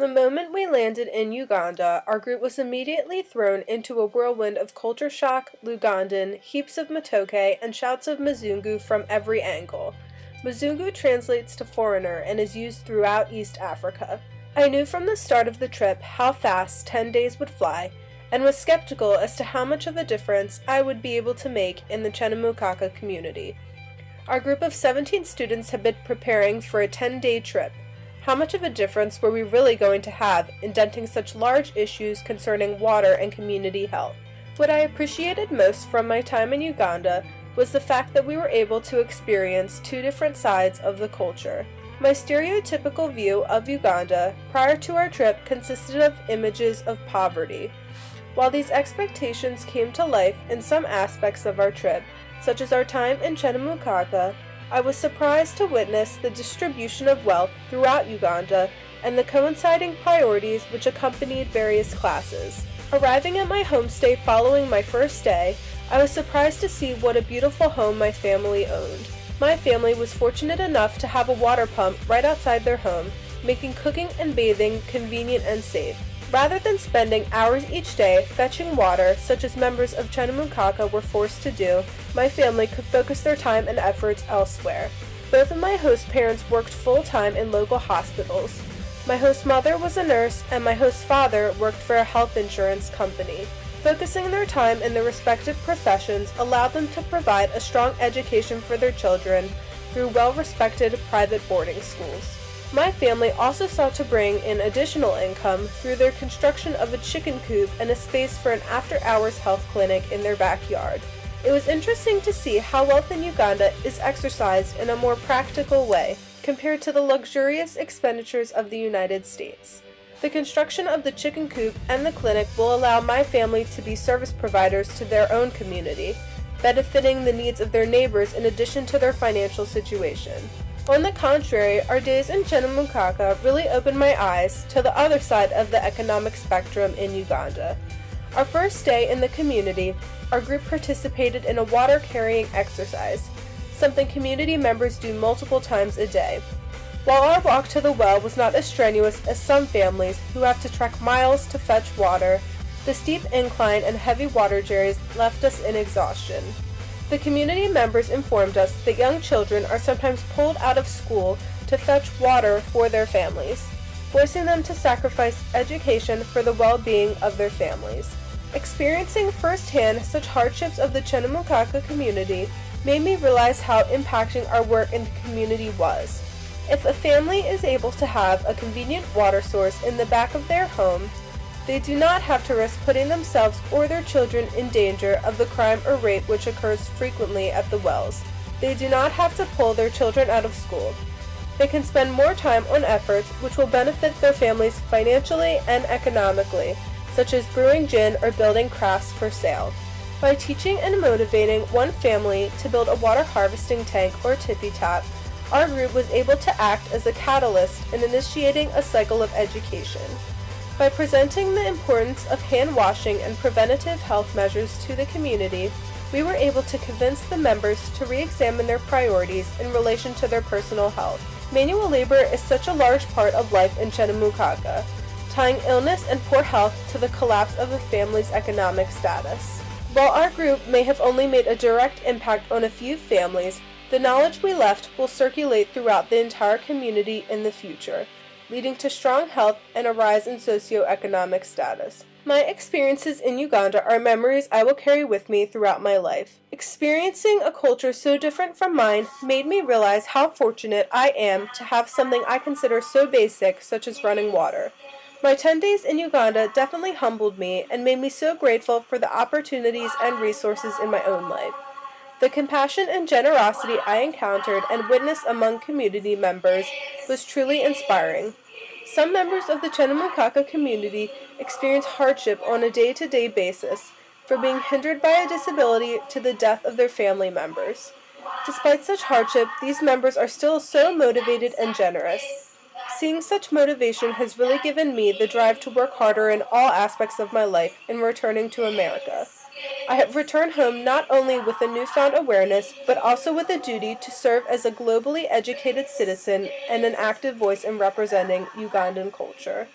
the moment we landed in Uganda, our group was immediately thrown into a whirlwind of culture shock, Lugandan, heaps of matoke, and shouts of Mzungu from every angle. Mzungu translates to foreigner and is used throughout East Africa. I knew from the start of the trip how fast 10 days would fly, and was skeptical as to how much of a difference I would be able to make in the Chenamukaka community. Our group of 17 students had been preparing for a 10-day trip. How much of a difference were we really going to have in denting such large issues concerning water and community health? What I appreciated most from my time in Uganda was the fact that we were able to experience two different sides of the culture. My stereotypical view of Uganda prior to our trip consisted of images of poverty. While these expectations came to life in some aspects of our trip, such as our time in Chenamukaka, I was surprised to witness the distribution of wealth throughout Uganda and the coinciding priorities which accompanied various classes. Arriving at my homestay following my first day, I was surprised to see what a beautiful home my family owned. My family was fortunate enough to have a water pump right outside their home, making cooking and bathing convenient and safe. Rather than spending hours each day fetching water, such as members of Chenamukaka were forced to do, my family could focus their time and efforts elsewhere. Both of my host parents worked full-time in local hospitals. My host mother was a nurse, and my host father worked for a health insurance company. Focusing their time in their respective professions allowed them to provide a strong education for their children through well-respected private boarding schools. My family also sought to bring in additional income through their construction of a chicken coop and a space for an after-hours health clinic in their backyard. It was interesting to see how wealth in Uganda is exercised in a more practical way compared to the luxurious expenditures of the United States. The construction of the chicken coop and the clinic will allow my family to be service providers to their own community, benefiting the needs of their neighbors in addition to their financial situation. On the contrary, our days in Chenamukaka really opened my eyes to the other side of the economic spectrum in Uganda. Our first day in the community, our group participated in a water-carrying exercise, something community members do multiple times a day. While our walk to the well was not as strenuous as some families who have to trek miles to fetch water, the steep incline and heavy water jerrys left us in exhaustion. The community members informed us that young children are sometimes pulled out of school to fetch water for their families, forcing them to sacrifice education for the well-being of their families. Experiencing firsthand such hardships of the Chenamukaka community made me realize how impacting our work in the community was. If a family is able to have a convenient water source in the back of their home, they do not have to risk putting themselves or their children in danger of the crime or rape which occurs frequently at the wells. They do not have to pull their children out of school. They can spend more time on efforts which will benefit their families financially and economically, such as brewing gin or building crafts for sale. By teaching and motivating one family to build a water harvesting tank or tippy tap, our group was able to act as a catalyst in initiating a cycle of education. By presenting the importance of hand washing and preventative health measures to the community, we were able to convince the members to re-examine their priorities in relation to their personal health. Manual labor is such a large part of life in Chenamukaka, tying illness and poor health to the collapse of a family's economic status. While our group may have only made a direct impact on a few families, the knowledge we left will circulate throughout the entire community in the future, leading to strong health and a rise in socioeconomic status. My experiences in Uganda are memories I will carry with me throughout my life. Experiencing a culture so different from mine made me realize how fortunate I am to have something I consider so basic, such as running water. My 10 days in Uganda definitely humbled me and made me so grateful for the opportunities and resources in my own life. The compassion and generosity I encountered and witnessed among community members was truly inspiring. Some members of the Chenamukaka community experience hardship on a day-to-day basis, from being hindered by a disability to the death of their family members. Despite such hardship, these members are still so motivated and generous. Seeing such motivation has really given me the drive to work harder in all aspects of my life in returning to America. I have returned home not only with a newfound awareness, but also with a duty to serve as a globally educated citizen and an active voice in representing Ugandan culture.